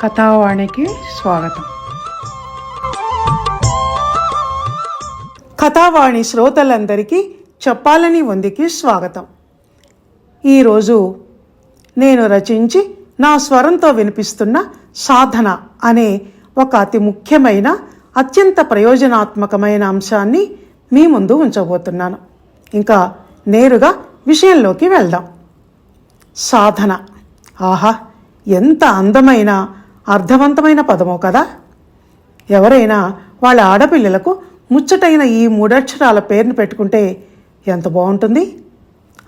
కథావాణికి స్వాగతం. కథావాణి శ్రోతలందరికీ చెప్పాలని ఉందికి స్వాగతం. ఈరోజు నేను రచించి నా స్వరంతో వినిపిస్తున్న సాధన అనే ఒక అతి ముఖ్యమైన అత్యంత ప్రయోజనాత్మకమైన అంశాన్ని మీ ముందు ఉంచబోతున్నాను. ఇంకా నేరుగా విషయంలోకి వెళ్దాం. సాధన, ఆహా, ఎంత అందమైన అర్థవంతమైన పదమో కదా. ఎవరైనా వాళ్ళ ఆడపిల్లలకు ముచ్చటైన ఈ 3 అక్షరాల పేరును పెట్టుకుంటే ఎంత బాగుంటుంది.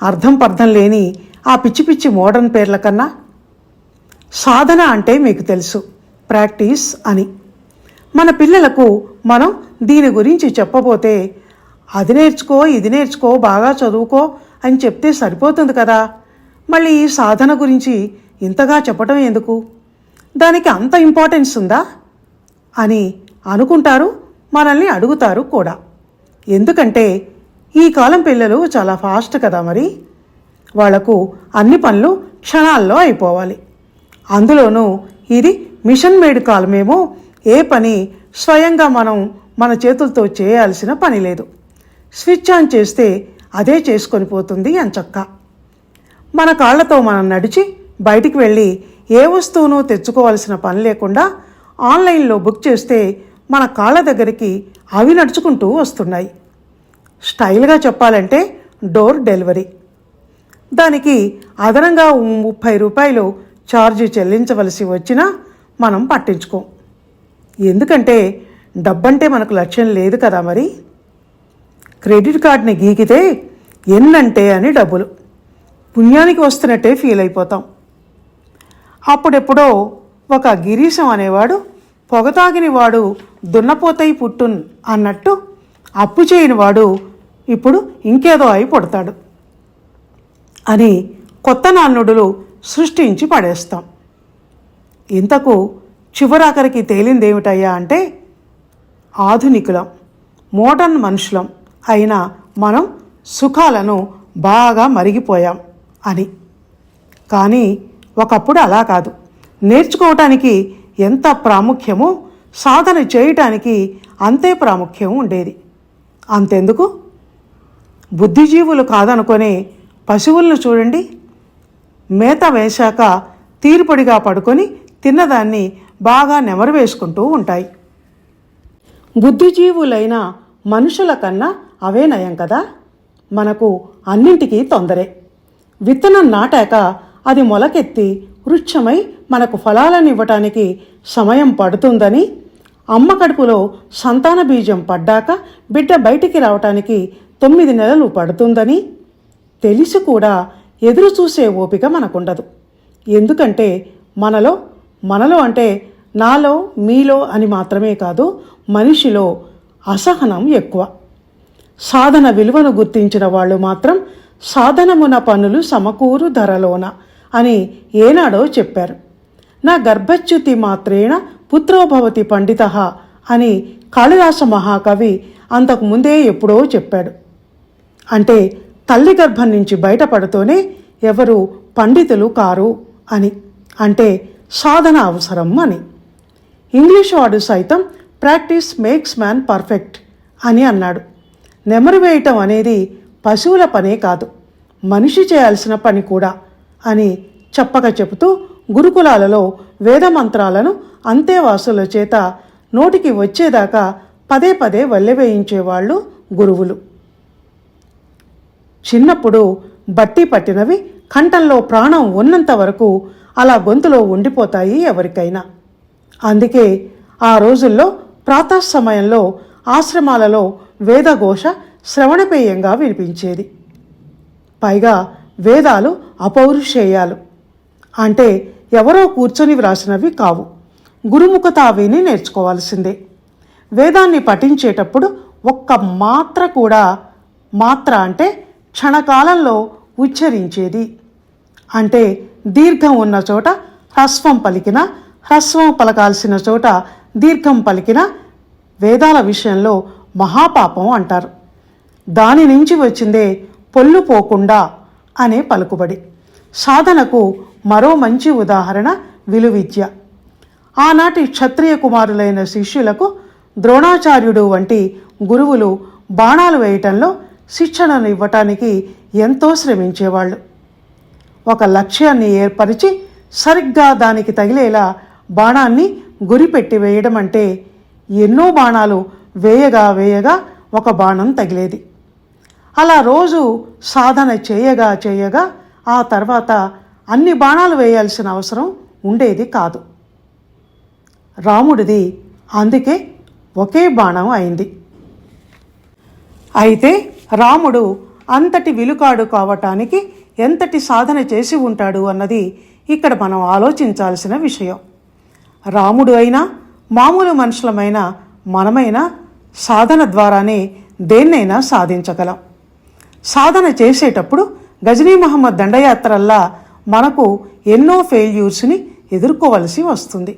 అర్థం పర్థం లేని ఆ పిచ్చి పిచ్చి మోడర్న్ పేర్ల కన్నా. సాధన అంటే మీకు తెలుసు, ప్రాక్టీస్ అని. మన పిల్లలకు మనం దీని గురించి చెప్పబోతే అది నేర్చుకో, ఇది నేర్చుకో, బాగా చదువుకో అని చెప్తే సరిపోతుంది కదా. మళ్ళీ ఈ సాధన గురించి ఇంతగా చెప్పటం ఎందుకు, దానికి అంత ఇంపార్టెన్స్ ఉందా అని అనుకుంటారు, మనల్ని అడుగుతారు కూడా. ఎందుకంటే ఈ కాలం పిల్లలు చాలా ఫాస్ట్ కదా. మరి వాళ్లకు అన్ని పనులు క్షణాల్లో అయిపోవాలి. అందులోనూ ఇది మిషన్ మేడ్ కాలమేమో. ఏ పని స్వయంగా మనం మన చేతులతో చేయాల్సిన పని లేదు. స్విచ్ ఆన్ చేస్తే అదే చేసుకొని పోతుంది ఎంచక్క. మన కాళ్లతో మనం నడిచి బయటికి వెళ్ళి ఏ వస్తువును తెచ్చుకోవాల్సిన పని లేకుండా ఆన్లైన్లో బుక్ చేస్తే మన కాళ్ళ దగ్గరికి అవి నడుచుకుంటూ వస్తున్నాయి. స్టైల్గా చెప్పాలంటే డోర్ డెలివరీ. దానికి అదనంగా 30 రూపాయలు ఛార్జీ చెల్లించవలసి వచ్చినా మనం పట్టించుకోం. ఎందుకంటే డబ్బంటే మనకు లక్ష్యం లేదు కదా. మరి క్రెడిట్ కార్డుని గీకితే ఎన్నంటే అని డబ్బులు పుణ్యానికి వస్తున్నట్టే ఫీల్ అయిపోతాం. అప్పుడెప్పుడో ఒక గిరీశం అనేవాడు పొగతాగిని వాడు దున్నపోతై పుట్టున్ అన్నట్టు అప్పు చేయని వాడు ఇప్పుడు ఇంకేదో అయి పుడతాడు అని కొత్త నానుడులు సృష్టించి పడేస్తాం. ఇంతకు చివరాఖరికి తేలిందేమిటయ్యా అంటే ఆధునికులం, మోడర్న్ మనుషులం అయినా మనం సుఖాలను బాగా మరిగిపోయాం అని. కానీ ఒకప్పుడు అలా కాదు. నేర్చుకోవటానికి ఎంత ప్రాముఖ్యమో సాధన చేయటానికి అంతే ప్రాముఖ్యం ఉండేది. అంతెందుకు, బుద్ధిజీవులు కాదనుకునే పశువులను చూడండి. మేత వేశాక తీరుపొడిగా పడుకొని తిన్నదాన్ని బాగా నెమరు వేసుకుంటూ ఉంటాయి. బుద్ధిజీవులైన మనుషుల కన్నా అవే నయం కదా. మనకు అన్నింటికీ తొందరే. విత్తనం నాటాక అది మొలకెత్తి వృక్షమై మనకు ఫలాలను ఇవ్వటానికి సమయం పడుతుందని, అమ్మ కడుపులో సంతాన బీజం పడ్డాక బిడ్డ బయటికి రావటానికి 9 నెలలు పడుతుందని తెలిసి కూడా ఎదురు చూసే ఓపిక మనకుండదు. ఎందుకంటే మనలో అంటే నాలో మీలో అని మాత్రమే కాదు, మనిషిలో అసహనం ఎక్కువ. సాధన విలువను గుర్తించిన వాళ్ళు మాత్రం సాధనమున పనులు సమకూరు ధరలోన అని ఏనాడో చెప్పారు. నా గర్భచ్యుతి మాత్రేణ పుత్రోభవతి పండిత అని కాళిదాస మహాకవి అంతకుముందే ఎప్పుడో చెప్పాడు. అంటే తల్లి గర్భం నుంచి బయటపడుతూనే ఎవరు పండితులు కారు అని. అంటే సాధన అవసరం అని. ఇంగ్లీష్ వాడు సైతం ప్రాక్టీస్ మేక్స్ మ్యాన్ పర్ఫెక్ట్ అని అన్నాడు. నెమరు వేయటం అనేది పశువుల పనే కాదు, మనిషి చేయాల్సిన పని కూడా అని చెప్పక చెబుతూ గురుకులాలలో వేదమంత్రాలను అంతేవాసుల చేత నోటికి వచ్చేదాకా పదే పదే వల్లెవేయించేవాళ్ళు గురువులు. చిన్నప్పుడు బట్టి పట్టినవి కంఠంలో ప్రాణం ఉన్నంత వరకు అలా గొంతులో ఉండిపోతాయి ఎవరికైనా. అందుకే ఆ రోజుల్లో ప్రాతఃసమయంలో ఆశ్రమాలలో వేదఘోష శ్రవణపేయంగా వినిపించేది. పైగా వేదాలు అపౌరుషేయాలు, అంటే ఎవరో కూర్చొని వ్రాసినవి కావు. గురుముఖత విని నేర్చుకోవాల్సిందే. వేదాన్ని పఠించేటప్పుడు ఒక్క మాత్ర కూడా, మాత్ర అంటే క్షణకాలంలో ఉచ్చరించేది. అంటే దీర్ఘం ఉన్న చోట హ్రస్వం పలికిన, హ్రస్వం పలకాల్సిన చోట దీర్ఘం పలికిన వేదాల విషయంలో మహాపాపం అంటారు. దాని నుంచి వచ్చిందే పొల్లు పోకుండా అనే పలుకుబడి. సాధనకు మరో మంచి ఉదాహరణ విలువిద్య. ఆనాటి క్షత్రియ కుమారులైన శిష్యులకు ద్రోణాచార్యుడు వంటి గురువులు బాణాలు వేయటంలో శిక్షణను ఇవ్వటానికి ఎంతో శ్రమించేవాళ్ళు. ఒక లక్ష్యాన్ని ఏర్పరిచి సరిగ్గా దానికి తగిలేలా బాణాన్ని గురిపెట్టి వేయడం అంటే ఎన్నో బాణాలు వేయగా వేయగా ఒక బాణం తగిలేది. అలా రోజు సాధన చేయగా చేయగా ఆ తర్వాత అన్ని బాణాలు వేయాల్సిన అవసరం ఉండేది కాదు. రాముడిది అందుకే ఒకే బాణం అయింది. అయితే రాముడు అంతటి విలుకాడు కావటానికి ఎంతటి సాధన చేసి ఉంటాడు అన్నది ఇక్కడ మనం ఆలోచించాల్సిన విషయం. రాముడు అయినా మామూలు మనుషులమైన మనమైనా సాధన ద్వారానే దేన్నైనా సాధించగలం. సాధన చేసేటప్పుడు గజనీ మహమ్మద్ దండయాత్రల్లా మనకు ఎన్నో ఫెయిల్యూర్స్ని ఎదుర్కోవలసి వస్తుంది.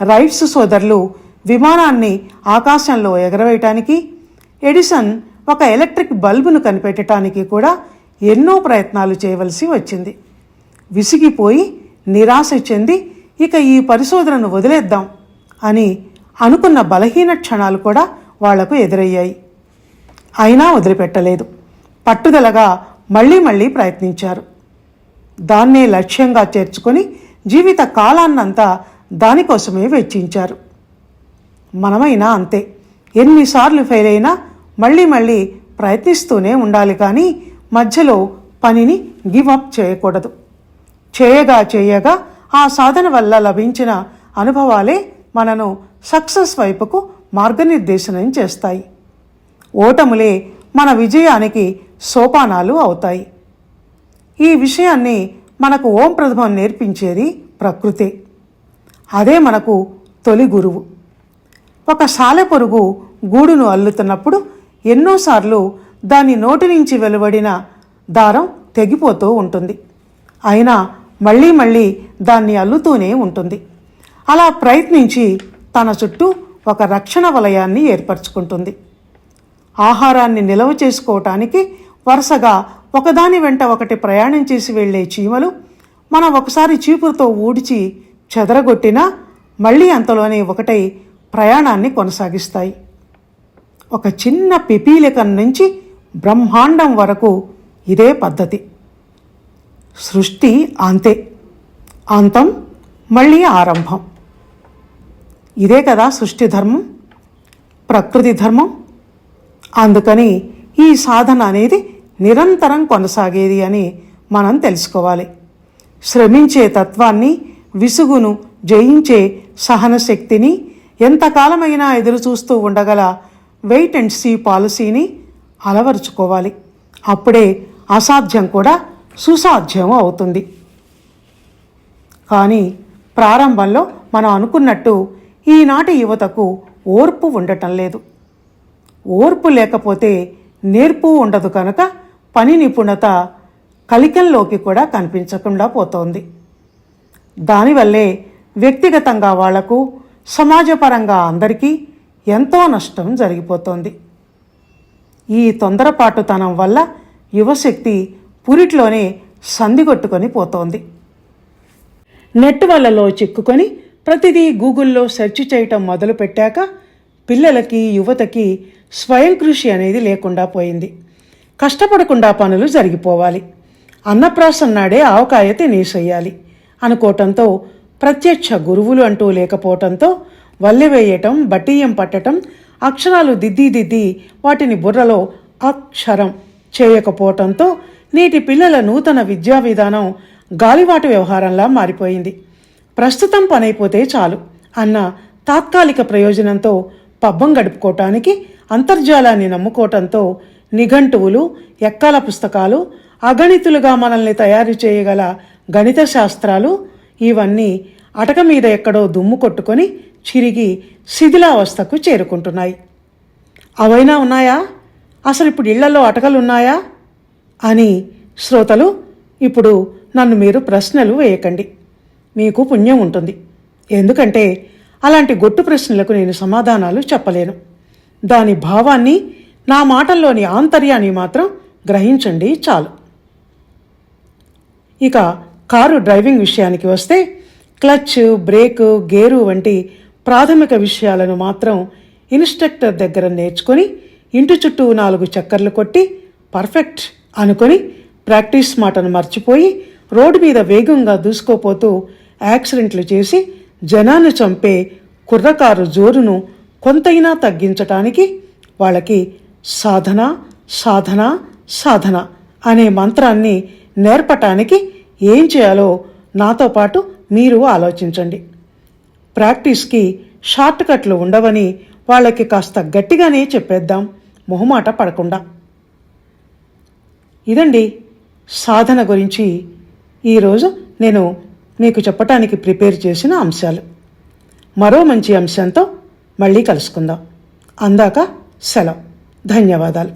రైట్స్ సోదరులు విమానాన్ని ఆకాశంలో ఎగరవేయటానికి, ఎడిసన్ ఒక ఎలక్ట్రిక్ బల్బును కనిపెట్టడానికి కూడా ఎన్నో ప్రయత్నాలు చేయవలసి వచ్చింది. విసిగిపోయి నిరాశ చెంది ఇక ఈ పరిశోధనను వదిలేద్దాం అని అనుకున్న బలహీన క్షణాలు కూడా వాళ్లకు ఎదురయ్యాయి. అయినా వదిలిపెట్టలేదు. పట్టుదలగా మళ్ళీ మళ్ళీ ప్రయత్నించారు. దాన్నే లక్ష్యంగా చేర్చుకొని జీవిత కాలాన్నంతా దానికోసమే వెచ్చించారు. మనమైనా అంతే. ఎన్నిసార్లు ఫెయిల్ అయినా మళ్ళీ మళ్ళీ ప్రయత్నిస్తూనే ఉండాలి, కానీ మధ్యలో పనిని గివప్ చేయకూడదు. చేయగా చేయగా ఆ సాధన వల్ల లభించిన అనుభవాలే మనను సక్సెస్ వైపుకు మార్గనిర్దేశనం చేస్తాయి. ఓటములే మన విజయానికి సోపానాలు అవుతాయి. ఈ విషయాన్ని మనకు ఓం ప్రథమం నేర్పించేది ప్రకృతే. అదే మనకు తొలి గురువు. ఒక సాలెపురుగు గూడును అల్లుతున్నప్పుడు ఎన్నోసార్లు దాని నోటి నుంచి వెలువడిన దారం తెగిపోతూ ఉంటుంది. అయినా మళ్ళీ మళ్ళీ దాన్ని అల్లుతూనే ఉంటుంది. అలా ప్రయత్నించి తన చుట్టూ ఒక రక్షణ వలయాన్ని ఏర్పరచుకుంటుంది. ఆహారాన్ని నిల్వ చేసుకోవటానికి వరుసగా ఒకదాని వెంట ఒకటి ప్రయాణం చేసి వెళ్లే చీమలు మనం ఒకసారి చీపురుతో ఊడ్చి చెదరగొట్టినా మళ్ళీ అంతలోనే ఒకటై ప్రయాణాన్ని కొనసాగిస్తాయి. ఒక చిన్న పిపీలికం నుంచి బ్రహ్మాండం వరకు ఇదే పద్ధతి. సృష్టి అంతే, అంతం మళ్ళీ ఆరంభం. ఇదే కదా సృష్టి ధర్మం, ప్రకృతి ధర్మం. అందుకని ఈ సాధన అనేది నిరంతరం కొనసాగేది అని మనం తెలుసుకోవాలి. శ్రమించే తత్వాన్ని, విసుగును జయించే సహన శక్తిని, ఎంతకాలమైనా ఎదురుచూస్తూ ఉండగల వెయిట్ అండ్ సీ పాలసీని అలవరుచుకోవాలి. అప్పుడే అసాధ్యం కూడా సుసాధ్యం అవుతుంది. కానీ ప్రారంభంలో మనం అనుకున్నట్టు ఈనాటి యువతకు ఓర్పు ఉండటం లేదు. ఓర్పు లేకపోతే నేర్పు ఉండదు కనుక పని నిపుణత కలికంలోకి కూడా కనిపించకుండా పోతోంది. దానివల్లే వ్యక్తిగతంగా వాళ్లకు, సమాజపరంగా అందరికీ ఎంతో నష్టం జరిగిపోతోంది. ఈ తొందరపాటుతనం వల్ల యువశక్తి పురిట్లోనే సంధిగొట్టుకొని పోతోంది. నెట్ వలలో చిక్కుకొని ప్రతిదీ గూగుల్లో సెర్చ్ చేయటం మొదలుపెట్టాక పిల్లలకి, యువతకి స్వయం కృషి అనేది లేకుండా పోయింది. కష్టపడకుండా పనులు జరిగిపోవాలి. అన్నప్రాసన నాడే ఆవకాయ తినేసేయాలి అనుకోవటంతో, ప్రత్యక్ష గురువులు అంటూ లేకపోవటంతో వల్లె వేయటం, బట్టియం పట్టటం, అక్షరాలు దిద్ది వాటిని బుర్రలో అక్షరం చేయకపోవటంతో నేటి పిల్లల నూతన విద్యా విధానం గాలివాటు వ్యవహారంలా మారిపోయింది. ప్రస్తుతం పనైపోతే చాలు అన్న తాత్కాలిక ప్రయోజనంతో పబ్బం గడుపుకోవటానికి అంతర్జాలాన్ని నమ్ముకోవటంతో నిఘంటువులు, ఎక్కాల పుస్తకాలు, అగణితులుగా మనల్ని తయారు చేయగల గణిత శాస్త్రాలు ఇవన్నీ అటక మీద ఎక్కడో దుమ్ము కొట్టుకొని చిరిగి శిథిలావస్థకు చేరుకుంటున్నాయి. అవైనా ఉన్నాయా? అసలు ఇప్పుడు ఇళ్లలో అటకలున్నాయా అని శ్రోతలు ఇప్పుడు నన్ను మీరు ప్రశ్నలు వేయకండి. మీకు పుణ్యం ఉంటుంది. ఎందుకంటే అలాంటి గొట్టు ప్రశ్నలకు నేను సమాధానాలు చెప్పలేను. దాని భావాన్ని, నా మాటల్లోని ఆంతర్యాన్ని మాత్రం గ్రహించండి చాలు. ఇక కారు డ్రైవింగ్ విషయానికి వస్తే, క్లచ్, బ్రేక్, గేరు వంటి ప్రాథమిక విషయాలను మాత్రం ఇన్స్ట్రక్టర్ దగ్గర నేర్చుకొని ఇంటి చుట్టూ 4 చక్కర్లు కొట్టి పర్ఫెక్ట్ అనుకొని ప్రాక్టీస్ మాటను మర్చిపోయి రోడ్డు మీద వేగంగా దూసుకోపోతూ యాక్సిడెంట్లు చేసి జనాన్ని చంపే కుర్రకారు జోరును కొంతైనా తగ్గించటానికి వాళ్ళకి సాధన సాధన సాధన అనే మంత్రాన్ని నేర్పటానికి ఏం చేయాలో నాతో పాటు మీరు ఆలోచించండి. ప్రాక్టీస్కి షార్ట్ కట్లు ఉండవని వాళ్ళకి కాస్త గట్టిగానే చెప్పేద్దాం, మొహమాట పడకుండా. ఇదండి సాధన గురించి ఈరోజు నేను మీకు చెప్పటానికి ప్రిపేర్ చేసిన అంశాలు. మరో మంచి అంశంతో మళ్ళీ కలుసుకుందాం. అందాక సెలవు. ధన్యవాదాలు.